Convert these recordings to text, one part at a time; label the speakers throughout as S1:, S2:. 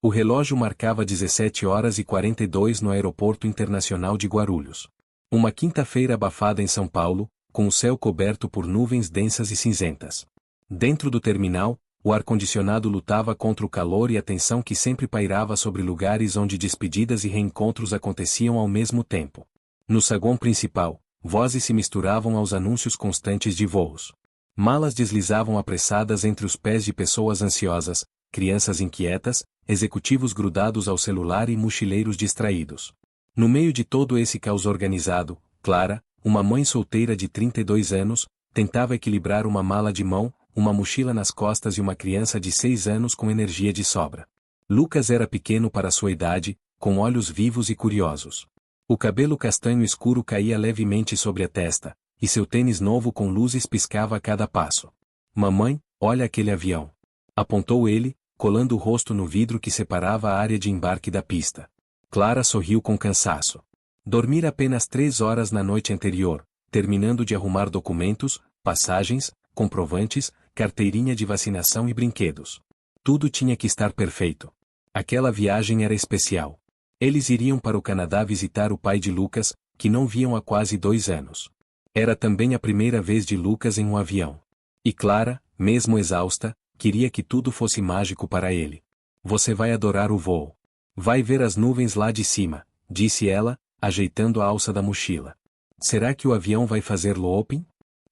S1: O relógio marcava 17 horas e 42 no Aeroporto Internacional de Guarulhos. Uma quinta-feira abafada em São Paulo, com o céu coberto por nuvens densas e cinzentas. Dentro do terminal, o ar-condicionado lutava contra o calor e a tensão que sempre pairava sobre lugares onde despedidas e reencontros aconteciam ao mesmo tempo. No saguão principal, vozes se misturavam aos anúncios constantes de voos. Malas deslizavam apressadas entre os pés de pessoas ansiosas, crianças inquietas, executivos grudados ao celular e mochileiros distraídos. No meio de todo esse caos organizado, Clara, uma mãe solteira de 32 anos, tentava equilibrar uma mala de mão, uma mochila nas costas e uma criança de 6 anos com energia de sobra. Lucas era pequeno para sua idade, com olhos vivos e curiosos. O cabelo castanho escuro caía levemente sobre a testa, e seu tênis novo com luzes piscava a cada passo. Mamãe, olha aquele avião. Apontou ele, colando o rosto no vidro que separava a área de embarque da pista. Clara sorriu com cansaço. Dormira apenas 3 horas na noite anterior, terminando de arrumar documentos, passagens, comprovantes, carteirinha de vacinação e brinquedos. Tudo tinha que estar perfeito. Aquela viagem era especial. Eles iriam para o Canadá visitar o pai de Lucas, que não viam há quase 2 anos. Era também a primeira vez de Lucas em um avião. E Clara, mesmo exausta, queria que tudo fosse mágico para ele. Você vai adorar o voo. Vai ver as nuvens lá de cima, disse ela, ajeitando a alça da mochila. Será que o avião vai fazer looping?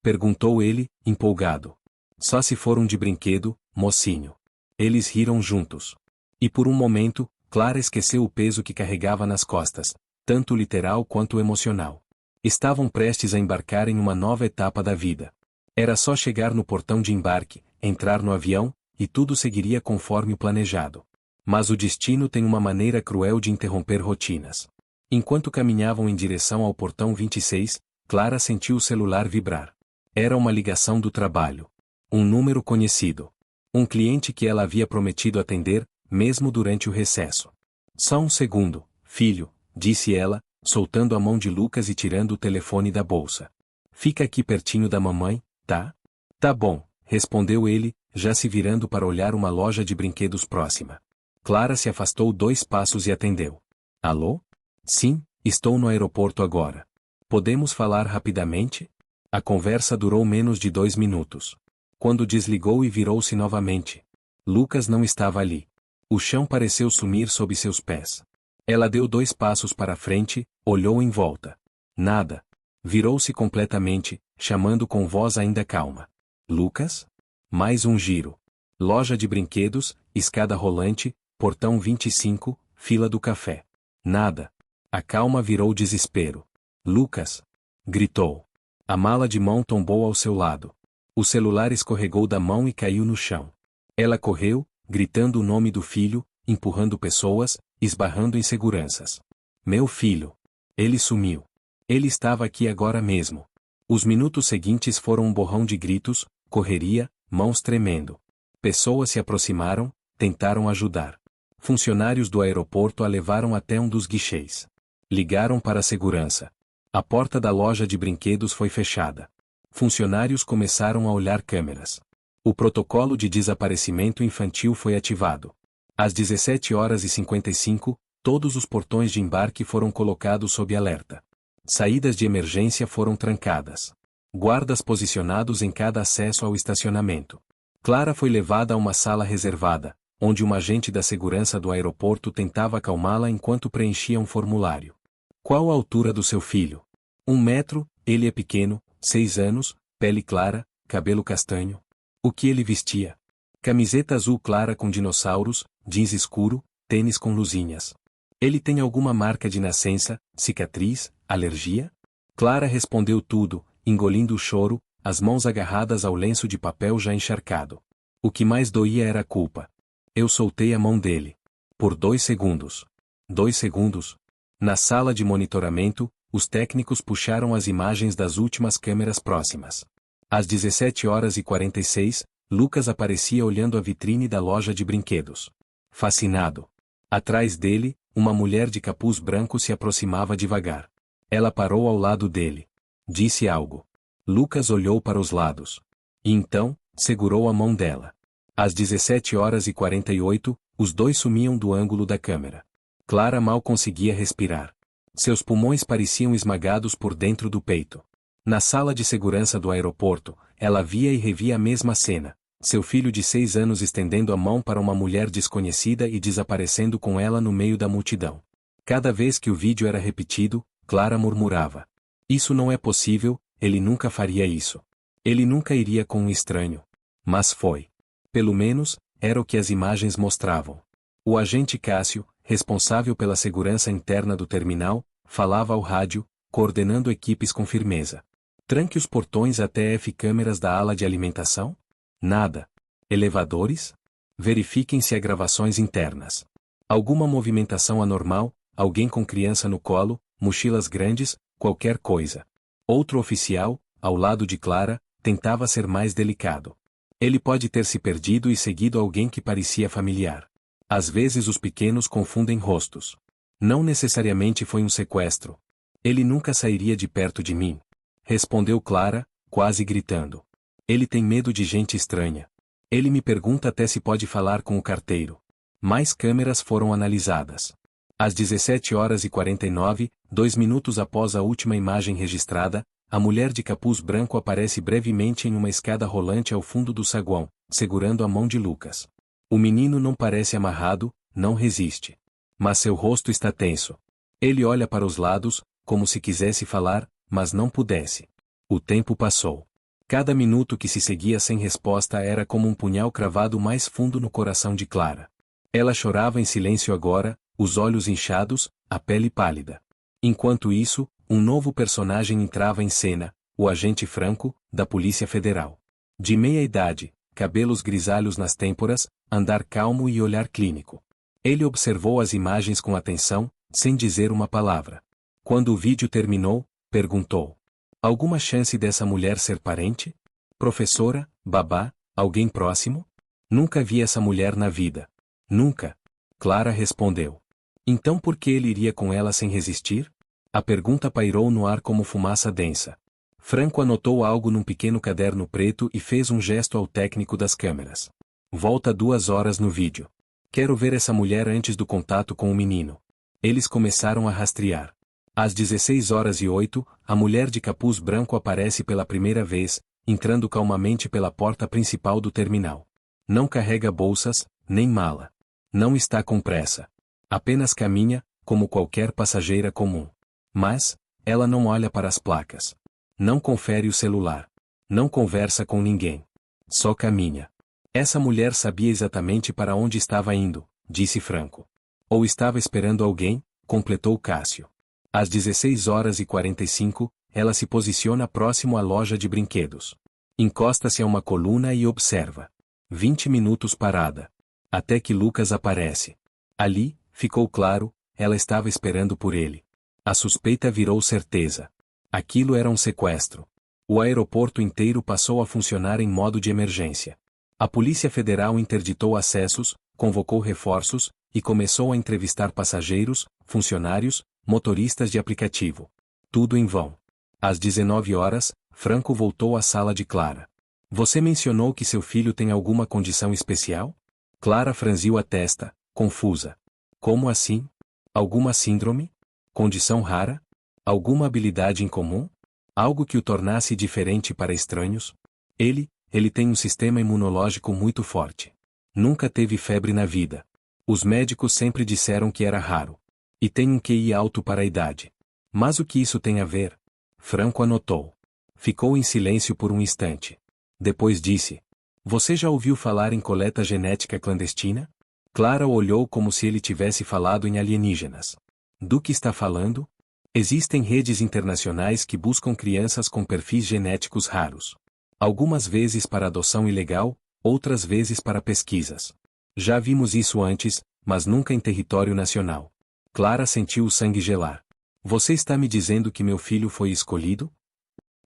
S1: Perguntou ele, empolgado. Só se for um de brinquedo, mocinho. Eles riram juntos. E por um momento, Clara esqueceu o peso que carregava nas costas, tanto literal quanto emocional. Estavam prestes a embarcar em uma nova etapa da vida. Era só chegar no portão de embarque, entrar no avião, e tudo seguiria conforme o planejado. Mas o destino tem uma maneira cruel de interromper rotinas. Enquanto caminhavam em direção ao portão 26, Clara sentiu o celular vibrar. Era uma ligação do trabalho. Um número conhecido. Um cliente que ela havia prometido atender, mesmo durante o recesso. Só um segundo, filho, disse ela, soltando a mão de Lucas e tirando o telefone da bolsa. Fica aqui pertinho da mamãe, tá? Tá bom, respondeu ele, já se virando para olhar uma loja de brinquedos próxima. Clara se afastou 2 passos e atendeu. Alô? Sim, estou no aeroporto agora. Podemos falar rapidamente? A conversa durou menos de 2 minutos. Quando desligou e virou-se novamente. Lucas não estava ali. O chão pareceu sumir sob seus pés. Ela deu 2 passos para frente, olhou em volta. Nada. Virou-se completamente, chamando com voz ainda calma. Lucas? Mais um giro. Loja de brinquedos, escada rolante, portão 25, fila do café. Nada. A calma virou desespero. Lucas! Gritou. A mala de mão tombou ao seu lado. O celular escorregou da mão e caiu no chão. Ela correu, gritando o nome do filho, empurrando pessoas, esbarrando em seguranças. Meu filho! Ele sumiu. Ele estava aqui agora mesmo. Os minutos seguintes foram um borrão de gritos, correria, mãos tremendo. Pessoas se aproximaram, tentaram ajudar. Funcionários do aeroporto a levaram até um dos guichês. Ligaram para a segurança. A porta da loja de brinquedos foi fechada. Funcionários começaram a olhar câmeras. O protocolo de desaparecimento infantil foi ativado. Às 17h55, todos os portões de embarque foram colocados sob alerta. Saídas de emergência foram trancadas. Guardas posicionados em cada acesso ao estacionamento. Clara foi levada a uma sala reservada, onde um agente da segurança do aeroporto tentava acalmá-la enquanto preenchia um formulário. Qual a altura do seu filho? 1 metro, ele é pequeno, 6 anos, pele clara, cabelo castanho. O que ele vestia? Camiseta azul clara com dinossauros, jeans escuro, tênis com luzinhas. Ele tem alguma marca de nascença, cicatriz, alergia? Clara respondeu tudo, engolindo o choro, as mãos agarradas ao lenço de papel já encharcado. O que mais doía era a culpa. Eu soltei a mão dele. Por 2 segundos. 2 segundos. Na sala de monitoramento, os técnicos puxaram as imagens das últimas câmeras próximas. Às 17h46, Lucas aparecia olhando a vitrine da loja de brinquedos. Fascinado. Atrás dele, uma mulher de capuz branco se aproximava devagar. Ela parou ao lado dele. Disse algo. Lucas olhou para os lados. E então, segurou a mão dela. Às 17h48, Os dois sumiam do ângulo da câmera. Clara mal conseguia respirar. Seus pulmões pareciam esmagados por dentro do peito. Na sala de segurança do aeroporto, ela via e revia a mesma cena. Seu filho de 6 anos estendendo a mão para uma mulher desconhecida e desaparecendo com ela no meio da multidão. Cada vez que o vídeo era repetido, Clara murmurava: "Isso não é possível, ele nunca faria isso. Ele nunca iria com um estranho." Mas foi. Pelo menos, era o que as imagens mostravam. O agente Cássio, responsável pela segurança interna do terminal, falava ao rádio, coordenando equipes com firmeza. "Tranque os portões até F câmeras da ala de alimentação? Nada. Elevadores? Verifiquem se há gravações internas. Alguma movimentação anormal, alguém com criança no colo, mochilas grandes, qualquer coisa." Outro oficial, ao lado de Clara, tentava ser mais delicado. "Ele pode ter se perdido e seguido alguém que parecia familiar. Às vezes os pequenos confundem rostos. Não necessariamente foi um sequestro. Ele nunca sairia de perto de mim." Respondeu Clara, quase gritando. "Ele tem medo de gente estranha. Ele me pergunta até se pode falar com o carteiro." Mais câmeras foram analisadas. Às 17h49, 2 minutos após a última imagem registrada, a mulher de capuz branco aparece brevemente em uma escada rolante ao fundo do saguão, segurando a mão de Lucas. O menino não parece amarrado, não resiste. Mas seu rosto está tenso. Ele olha para os lados, como se quisesse falar, mas não pudesse. O tempo passou. Cada minuto que se seguia sem resposta era como um punhal cravado mais fundo no coração de Clara. Ela chorava em silêncio agora, os olhos inchados, a pele pálida. Enquanto isso, um novo personagem entrava em cena, o agente Franco, da Polícia Federal. De meia idade, cabelos grisalhos nas têmporas, andar calmo e olhar clínico. Ele observou as imagens com atenção, sem dizer uma palavra. Quando o vídeo terminou, perguntou: "Alguma chance dessa mulher ser parente? Professora, babá, alguém próximo?" "Nunca vi essa mulher na vida." "Nunca?" Clara respondeu. "Então por que ele iria com ela sem resistir?" A pergunta pairou no ar como fumaça densa. Franco anotou algo num pequeno caderno preto e fez um gesto ao técnico das câmeras. "Volta 2 horas no vídeo. Quero ver essa mulher antes do contato com o menino." Eles começaram a rastrear. Às 16h08, a mulher de capuz branco aparece pela primeira vez, entrando calmamente pela porta principal do terminal. Não carrega bolsas, nem mala. Não está com pressa. Apenas caminha, como qualquer passageira comum. Mas, ela não olha para as placas. Não confere o celular. Não conversa com ninguém. Só caminha. "Essa mulher sabia exatamente para onde estava indo", disse Franco. "Ou estava esperando alguém", completou Cássio. Às 16h45, ela se posiciona próximo à loja de brinquedos. Encosta-se a uma coluna e observa. 20 minutos parada. Até que Lucas aparece. Ali, ficou claro, ela estava esperando por ele. A suspeita virou certeza. Aquilo era um sequestro. O aeroporto inteiro passou a funcionar em modo de emergência. A Polícia Federal interditou acessos, convocou reforços, e começou a entrevistar passageiros, funcionários, motoristas de aplicativo. Tudo em vão. Às 19h, Franco voltou à sala de Clara. "Você mencionou que seu filho tem alguma condição especial?" Clara franziu a testa, confusa. "Como assim? Alguma síndrome? Condição rara? Alguma habilidade incomum? Algo que o tornasse diferente para estranhos?" Ele tem um sistema imunológico muito forte. Nunca teve febre na vida. Os médicos sempre disseram que era raro. E tem um QI alto para a idade. Mas o que isso tem a ver?" Franco anotou. Ficou em silêncio por um instante. Depois disse: "Você já ouviu falar em coleta genética clandestina?" Clara olhou como se ele tivesse falado em alienígenas. "Do que está falando?" "Existem redes internacionais que buscam crianças com perfis genéticos raros. Algumas vezes para adoção ilegal, outras vezes para pesquisas. Já vimos isso antes, mas nunca em território nacional." Clara sentiu o sangue gelar. "Você está me dizendo que meu filho foi escolhido?"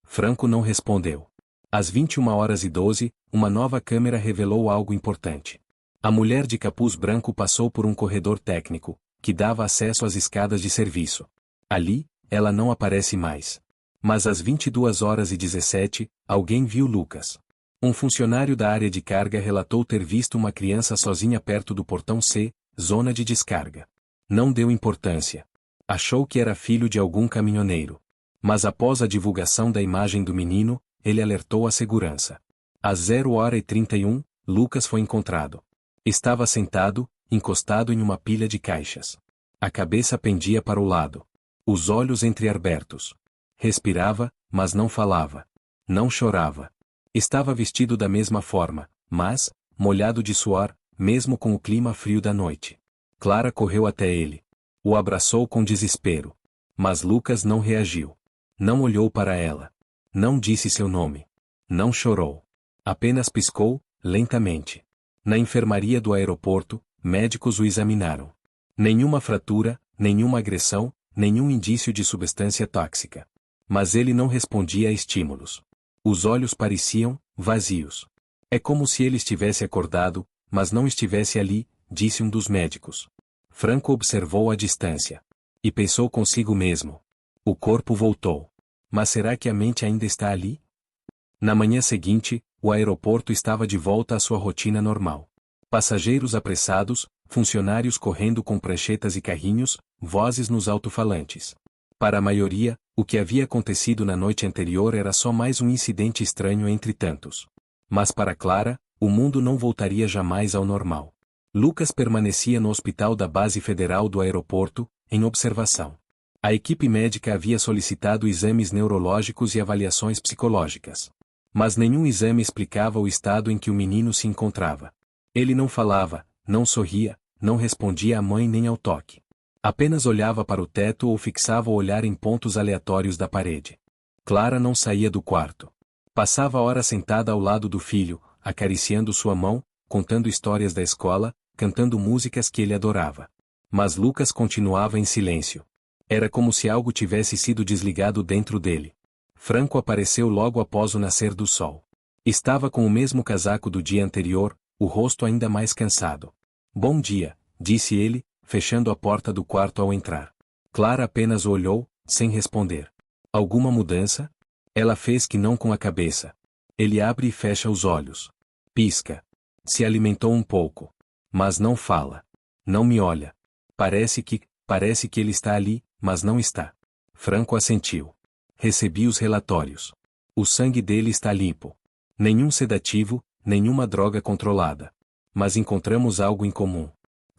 S1: Franco não respondeu. Às 21h12, uma nova câmera revelou algo importante. A mulher de capuz branco passou por um corredor técnico, que dava acesso às escadas de serviço. Ali, ela não aparece mais. Mas às 22h17, alguém viu Lucas. Um funcionário da área de carga relatou ter visto uma criança sozinha perto do portão C, zona de descarga. Não deu importância. Achou que era filho de algum caminhoneiro. Mas após a divulgação da imagem do menino, ele alertou a segurança. Às 0h31, Lucas foi encontrado. Estava sentado, encostado em uma pilha de caixas. A cabeça pendia para o lado. Os olhos entreabertos. Respirava, mas não falava. Não chorava. Estava vestido da mesma forma, mas, molhado de suor, mesmo com o clima frio da noite. Clara correu até ele. O abraçou com desespero. Mas Lucas não reagiu. Não olhou para ela. Não disse seu nome. Não chorou. Apenas piscou, lentamente. Na enfermaria do aeroporto, médicos o examinaram. Nenhuma fratura, nenhuma agressão, nenhum indício de substância tóxica. Mas ele não respondia a estímulos. Os olhos pareciam vazios. É como se ele estivesse acordado, mas não estivesse ali, disse um dos médicos. Franco observou a distância. E pensou consigo mesmo. O corpo voltou. Mas será que a mente ainda está ali? Na manhã seguinte, o aeroporto estava de volta à sua rotina normal. Passageiros apressados, funcionários correndo com pranchetas e carrinhos, vozes nos alto-falantes. Para a maioria, o que havia acontecido na noite anterior era só mais um incidente estranho entre tantos. Mas para Clara, o mundo não voltaria jamais ao normal. Lucas permanecia no hospital da base federal do aeroporto, em observação. A equipe médica havia solicitado exames neurológicos e avaliações psicológicas. Mas nenhum exame explicava o estado em que o menino se encontrava. Ele não falava, não sorria, não respondia à mãe nem ao toque. Apenas olhava para o teto ou fixava o olhar em pontos aleatórios da parede. Clara não saía do quarto. Passava horas sentada ao lado do filho, acariciando sua mão, contando histórias da escola, cantando músicas que ele adorava. Mas Lucas continuava em silêncio. Era como se algo tivesse sido desligado dentro dele. Franco apareceu logo após o nascer do sol. Estava com o mesmo casaco do dia anterior, o rosto ainda mais cansado. Bom dia, disse ele, fechando a porta do quarto ao entrar. Clara apenas o olhou, sem responder. Alguma mudança? Ela fez que não com a cabeça. Ele abre e fecha os olhos. Pisca. Se alimentou um pouco. Mas não fala. Não me olha. Parece que ele está ali, mas não está. Franco assentiu. Recebi os relatórios. O sangue dele está limpo. Nenhum sedativo, nenhuma droga controlada. Mas encontramos algo em comum.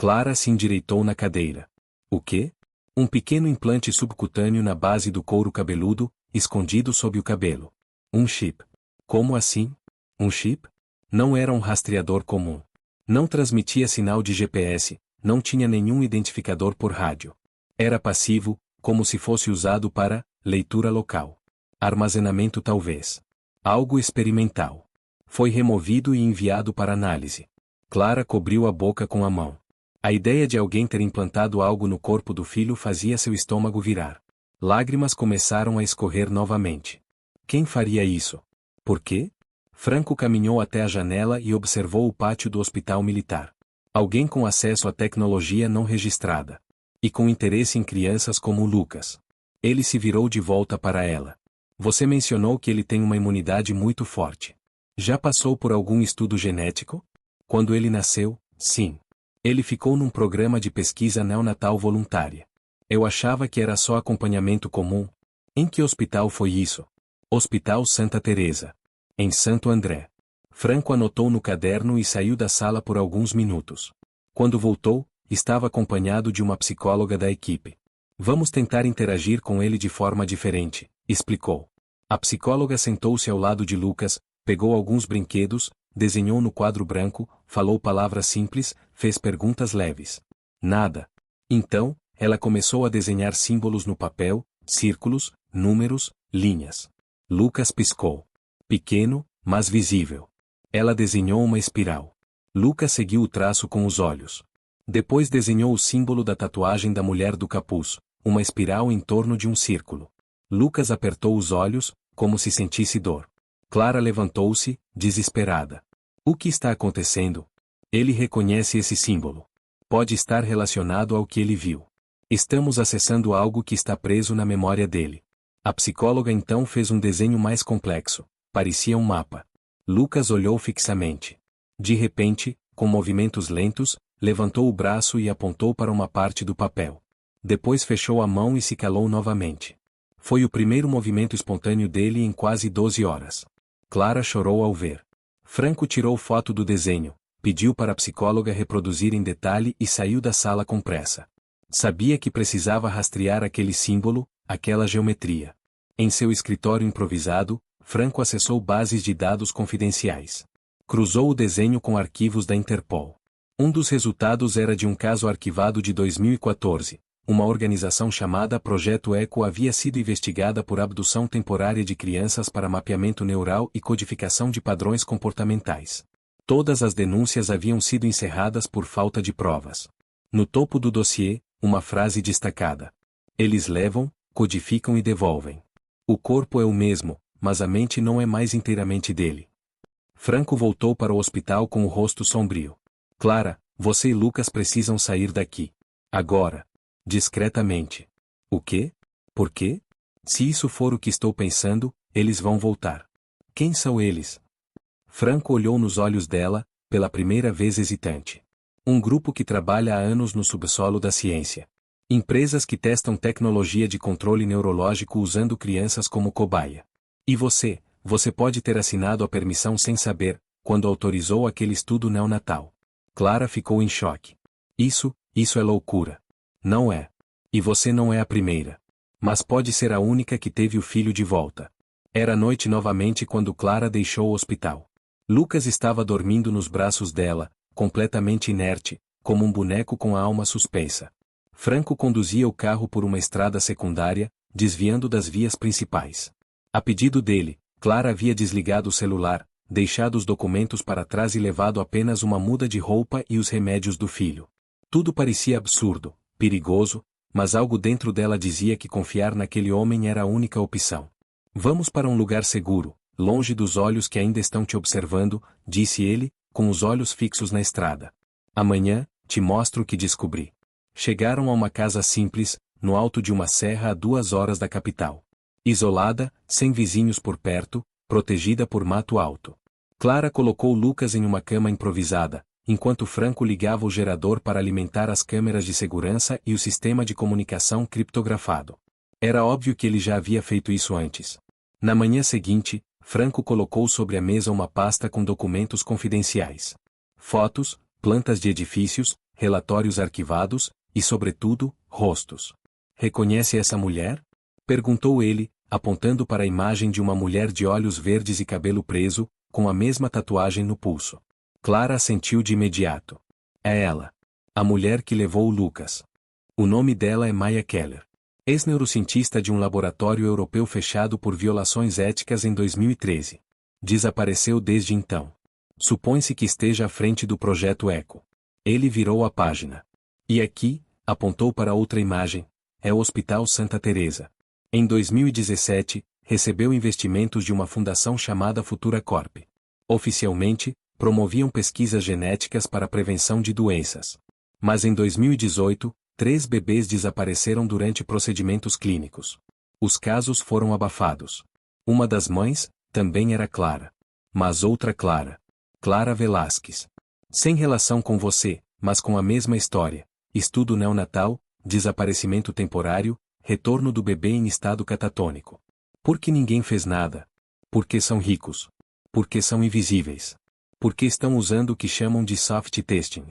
S1: Clara se endireitou na cadeira. O quê? Um pequeno implante subcutâneo na base do couro cabeludo, escondido sob o cabelo. Um chip. Como assim? Um chip? Não era um rastreador comum. Não transmitia sinal de GPS, não tinha nenhum identificador por rádio. Era passivo, como se fosse usado para leitura local. Armazenamento talvez. Algo experimental. Foi removido e enviado para análise. Clara cobriu a boca com a mão. A ideia de alguém ter implantado algo no corpo do filho fazia seu estômago virar. Lágrimas começaram a escorrer novamente. Quem faria isso? Por quê? Franco caminhou até a janela e observou o pátio do hospital militar. Alguém com acesso à tecnologia não registrada. E com interesse em crianças como Lucas. Ele se virou de volta para ela. Você mencionou que ele tem uma imunidade muito forte. Já passou por algum estudo genético? Quando ele nasceu, sim. Ele ficou num programa de pesquisa neonatal voluntária. Eu achava que era só acompanhamento comum. Em que hospital foi isso? Hospital Santa Teresa. Em Santo André. Franco anotou no caderno e saiu da sala por alguns minutos. Quando voltou, estava acompanhado de uma psicóloga da equipe. Vamos tentar interagir com ele de forma diferente, explicou. A psicóloga sentou-se ao lado de Lucas, pegou alguns brinquedos, desenhou no quadro branco, falou palavras simples, fez perguntas leves. Nada. Então, ela começou a desenhar símbolos no papel, círculos, números, linhas. Lucas piscou. Pequeno, mas visível. Ela desenhou uma espiral. Lucas seguiu o traço com os olhos. Depois desenhou o símbolo da tatuagem da mulher do capuz, uma espiral em torno de um círculo. Lucas apertou os olhos, como se sentisse dor. Clara levantou-se, desesperada. O que está acontecendo? Ele reconhece esse símbolo. Pode estar relacionado ao que ele viu. Estamos acessando algo que está preso na memória dele. A psicóloga então fez um desenho mais complexo. Parecia um mapa. Lucas olhou fixamente. De repente, com movimentos lentos, levantou o braço e apontou para uma parte do papel. Depois fechou a mão e se calou novamente. Foi o primeiro movimento espontâneo dele em quase 12 horas. Clara chorou ao ver. Franco tirou foto do desenho, pediu para a psicóloga reproduzir em detalhe e saiu da sala com pressa. Sabia que precisava rastrear aquele símbolo, aquela geometria. Em seu escritório improvisado, Franco acessou bases de dados confidenciais. Cruzou o desenho com arquivos da Interpol. Um dos resultados era de um caso arquivado de 2014. Uma organização chamada Projeto Eco havia sido investigada por abdução temporária de crianças para mapeamento neural e codificação de padrões comportamentais. Todas as denúncias haviam sido encerradas por falta de provas. No topo do dossiê, uma frase destacada. Eles levam, codificam e devolvem. O corpo é o mesmo, mas a mente não é mais inteiramente dele. Franco voltou para o hospital com o rosto sombrio. Clara, você e Lucas precisam sair daqui. Agora. Discretamente. O quê? Por quê? Se isso for o que estou pensando, eles vão voltar. Quem são eles? Franco olhou nos olhos dela, pela primeira vez hesitante. Um grupo que trabalha há anos no subsolo da ciência. Empresas que testam tecnologia de controle neurológico usando crianças como cobaia. E você pode ter assinado a permissão sem saber, quando autorizou aquele estudo neonatal. Clara ficou em choque. Isso é loucura. Não é. E você não é a primeira. Mas pode ser a única que teve o filho de volta. Era noite novamente quando Clara deixou o hospital. Lucas estava dormindo nos braços dela, completamente inerte, como um boneco com a alma suspensa. Franco conduzia o carro por uma estrada secundária, desviando das vias principais. A pedido dele, Clara havia desligado o celular, deixado os documentos para trás e levado apenas uma muda de roupa e os remédios do filho. Tudo parecia absurdo, perigoso, mas algo dentro dela dizia que confiar naquele homem era a única opção. Vamos para um lugar seguro, longe dos olhos que ainda estão te observando, disse ele, com os olhos fixos na estrada. Amanhã, te mostro o que descobri. Chegaram a uma casa simples, no alto de uma serra a 2 horas da capital. Isolada, sem vizinhos por perto, protegida por mato alto. Clara colocou Lucas em uma cama improvisada, enquanto Franco ligava o gerador para alimentar as câmeras de segurança e o sistema de comunicação criptografado. Era óbvio que ele já havia feito isso antes. Na manhã seguinte, Franco colocou sobre a mesa uma pasta com documentos confidenciais. Fotos, plantas de edifícios, relatórios arquivados, e sobretudo, rostos. Reconhece essa mulher? Perguntou ele, apontando para a imagem de uma mulher de olhos verdes e cabelo preso, com a mesma tatuagem no pulso. Clara assentiu de imediato. É ela. A mulher que levou o Lucas. O nome dela é Maya Keller. Ex-neurocientista de um laboratório europeu fechado por violações éticas em 2013. Desapareceu desde então. Supõe-se que esteja à frente do Projeto Eco. Ele virou a página. E aqui, apontou para outra imagem, é o Hospital Santa Teresa. Em 2017, recebeu investimentos de uma fundação chamada Futura Corp. Oficialmente, promoviam pesquisas genéticas para a prevenção de doenças. Mas em 2018, 3 bebês desapareceram durante procedimentos clínicos. Os casos foram abafados. Uma das mães, também era Clara. Mas outra Clara. Clara Velasquez. Sem relação com você, mas com a mesma história. Estudo neonatal, desaparecimento temporário, retorno do bebê em estado catatônico. Por que ninguém fez nada? Porque são ricos. Porque são invisíveis. Porque estão usando o que chamam de soft testing.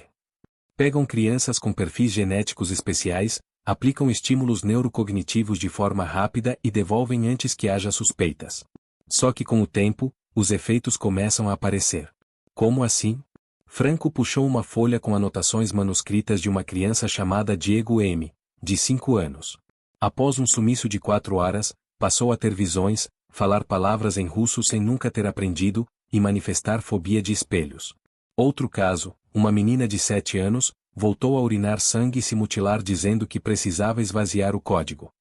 S1: Pegam crianças com perfis genéticos especiais, aplicam estímulos neurocognitivos de forma rápida e devolvem antes que haja suspeitas. Só que com o tempo, os efeitos começam a aparecer. Como assim? Franco puxou uma folha com anotações manuscritas de uma criança chamada Diego M., de 5 anos. Após um sumiço de 4 horas, passou a ter visões, falar palavras em russo sem nunca ter aprendido, e manifestar fobia de espelhos. Outro caso, uma menina de 7 anos, voltou a urinar sangue e se mutilar dizendo que precisava esvaziar o código.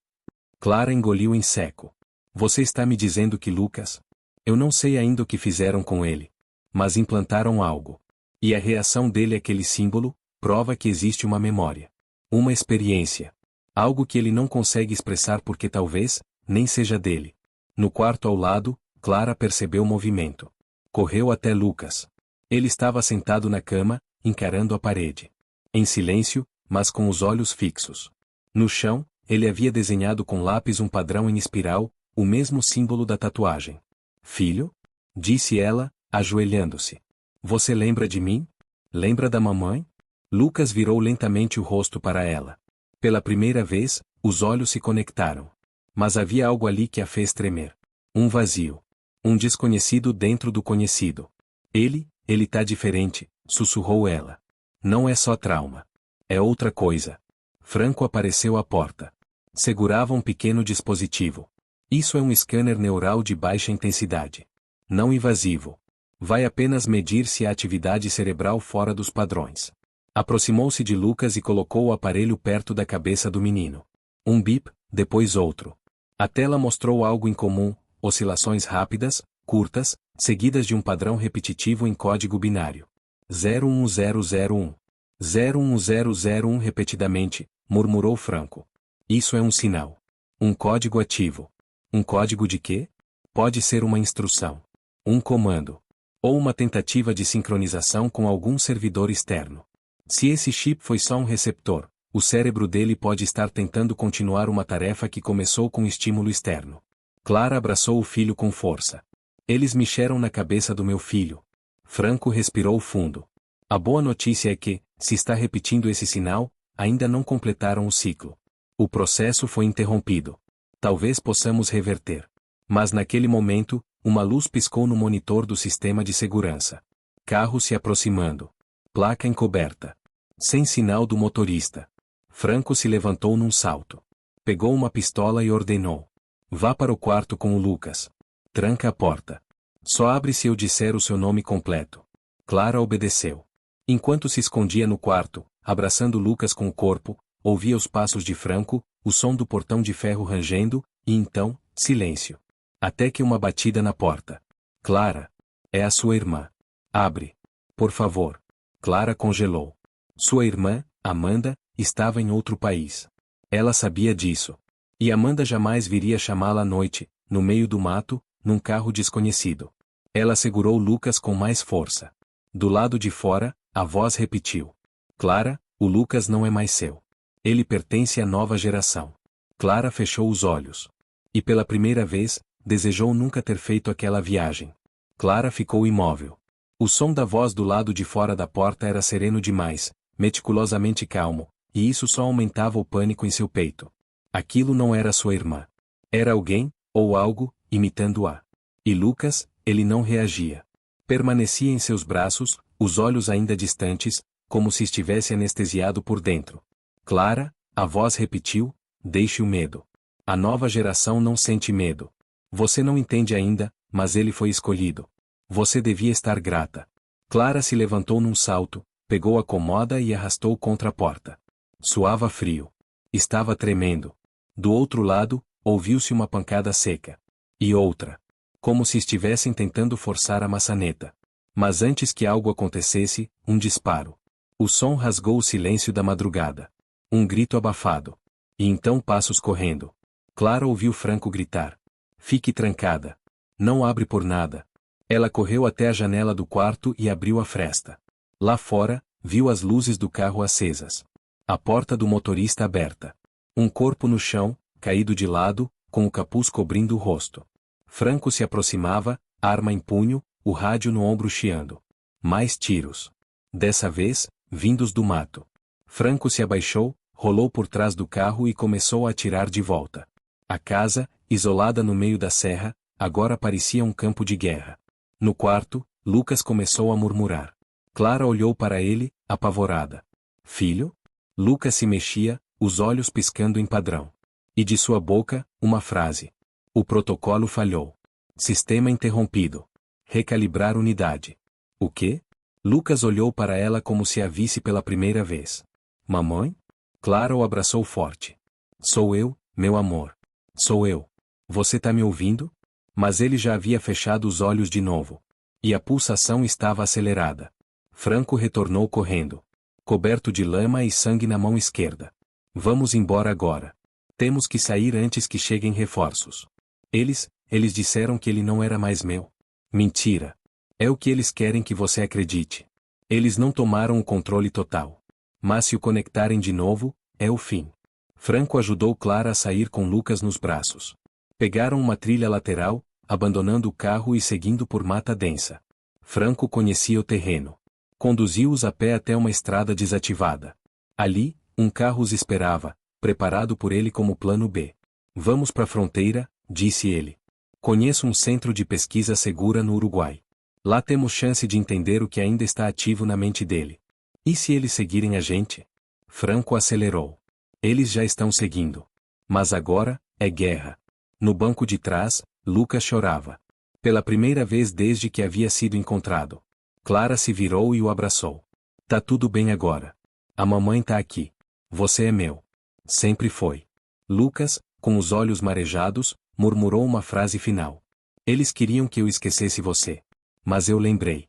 S1: Clara engoliu em seco. Você está me dizendo que Lucas? Eu não sei ainda o que fizeram com ele. Mas implantaram algo. E a reação dele àquele símbolo, prova que existe uma memória. Uma experiência. Algo que ele não consegue expressar porque talvez, nem seja dele. No quarto ao lado, Clara percebeu movimento. Correu até Lucas. Ele estava sentado na cama, encarando a parede. Em silêncio, mas com os olhos fixos. No chão, ele havia desenhado com lápis um padrão em espiral, o mesmo símbolo da tatuagem. Filho? Disse ela, ajoelhando-se. Você lembra de mim? Lembra da mamãe? Lucas virou lentamente o rosto para ela. Pela primeira vez, os olhos se conectaram. Mas havia algo ali que a fez tremer. Um vazio. Um desconhecido dentro do conhecido. Ele tá diferente, sussurrou ela. Não é só trauma. É outra coisa. Franco apareceu à porta. Segurava um pequeno dispositivo. Isso é um scanner neural de baixa intensidade. Não invasivo. Vai apenas medir se há atividade cerebral fora dos padrões. Aproximou-se de Lucas e colocou o aparelho perto da cabeça do menino. Um bip, depois outro. A tela mostrou algo incomum, oscilações rápidas, curtas, seguidas de um padrão repetitivo em código binário. 01001. 01001 repetidamente, murmurou Franco. Isso é um sinal. Um código ativo. Um código de quê? Pode ser uma instrução. Um comando. Ou uma tentativa de sincronização com algum servidor externo. Se esse chip foi só um receptor, o cérebro dele pode estar tentando continuar uma tarefa que começou com estímulo externo. Clara abraçou o filho com força. Eles mexeram na cabeça do meu filho. Franco respirou fundo. A boa notícia é que, se está repetindo esse sinal, ainda não completaram o ciclo. O processo foi interrompido. Talvez possamos reverter. Mas naquele momento, uma luz piscou no monitor do sistema de segurança. Carro se aproximando. Placa encoberta. Sem sinal do motorista. Franco se levantou num salto. Pegou uma pistola e ordenou. Vá para o quarto com o Lucas. Tranca a porta. Só abre se eu disser o seu nome completo. Clara obedeceu. Enquanto se escondia no quarto, abraçando Lucas com o corpo, ouvia os passos de Franco, o som do portão de ferro rangendo, e então, silêncio. Até que uma batida na porta. Clara. É a sua irmã. Abre. Por favor. Clara congelou. Sua irmã, Amanda, estava em outro país. Ela sabia disso. E Amanda jamais viria chamá-la à noite, no meio do mato, num carro desconhecido. Ela segurou Lucas com mais força. Do lado de fora, a voz repetiu. Clara, o Lucas não é mais seu. Ele pertence à nova geração. Clara fechou os olhos. E pela primeira vez, desejou nunca ter feito aquela viagem. Clara ficou imóvel. O som da voz do lado de fora da porta era sereno demais, meticulosamente calmo, e isso só aumentava o pânico em seu peito. Aquilo não era sua irmã. Era alguém, ou algo, imitando-a. E Lucas, ele não reagia. Permanecia em seus braços, os olhos ainda distantes, como se estivesse anestesiado por dentro. Clara, a voz repetiu, deixe o medo. A nova geração não sente medo. Você não entende ainda, mas ele foi escolhido. Você devia estar grata. Clara se levantou num salto, pegou a comoda e arrastou contra a porta. Suava frio. Estava tremendo. Do outro lado, ouviu-se uma pancada seca. E outra. Como se estivessem tentando forçar a maçaneta. Mas antes que algo acontecesse, um disparo. O som rasgou o silêncio da madrugada. Um grito abafado. E então passos correndo. Clara ouviu Franco gritar. Fique trancada. Não abre por nada. Ela correu até a janela do quarto e abriu a fresta. Lá fora, viu as luzes do carro acesas. A porta do motorista aberta. Um corpo no chão, caído de lado, com o capuz cobrindo o rosto. Franco se aproximava, arma em punho, o rádio no ombro chiando. Mais tiros. Dessa vez, vindos do mato. Franco se abaixou, rolou por trás do carro e começou a atirar de volta. A casa, isolada no meio da serra, agora parecia um campo de guerra. No quarto, Lucas começou a murmurar. Clara olhou para ele, apavorada. Filho? Lucas se mexia, os olhos piscando em padrão. E de sua boca, uma frase. O protocolo falhou. Sistema interrompido. Recalibrar unidade. O quê? Lucas olhou para ela como se a visse pela primeira vez. Mamãe? Clara o abraçou forte. Sou eu, meu amor. Sou eu. Você tá me ouvindo? Mas ele já havia fechado os olhos de novo. E a pulsação estava acelerada. Franco retornou correndo. Coberto de lama e sangue na mão esquerda. Vamos embora agora. Temos que sair antes que cheguem reforços. Eles disseram que ele não era mais meu. Mentira. É o que eles querem que você acredite. Eles não tomaram o controle total. Mas se o conectarem de novo, é o fim. Franco ajudou Clara a sair com Lucas nos braços. Pegaram uma trilha lateral, abandonando o carro e seguindo por mata densa. Franco conhecia o terreno. Conduziu-os a pé até uma estrada desativada. Ali, um carro os esperava, preparado por ele como plano B. Vamos para a fronteira, disse ele. Conheço um centro de pesquisa segura no Uruguai. Lá temos chance de entender o que ainda está ativo na mente dele. E se eles seguirem a gente? Franco acelerou. Eles já estão seguindo. Mas agora, é guerra. No banco de trás, Lucas chorava. Pela primeira vez desde que havia sido encontrado. Clara se virou e o abraçou. Tá tudo bem agora. A mamãe tá aqui. Você é meu. Sempre foi. Lucas, com os olhos marejados, murmurou uma frase final. Eles queriam que eu esquecesse você. Mas eu lembrei.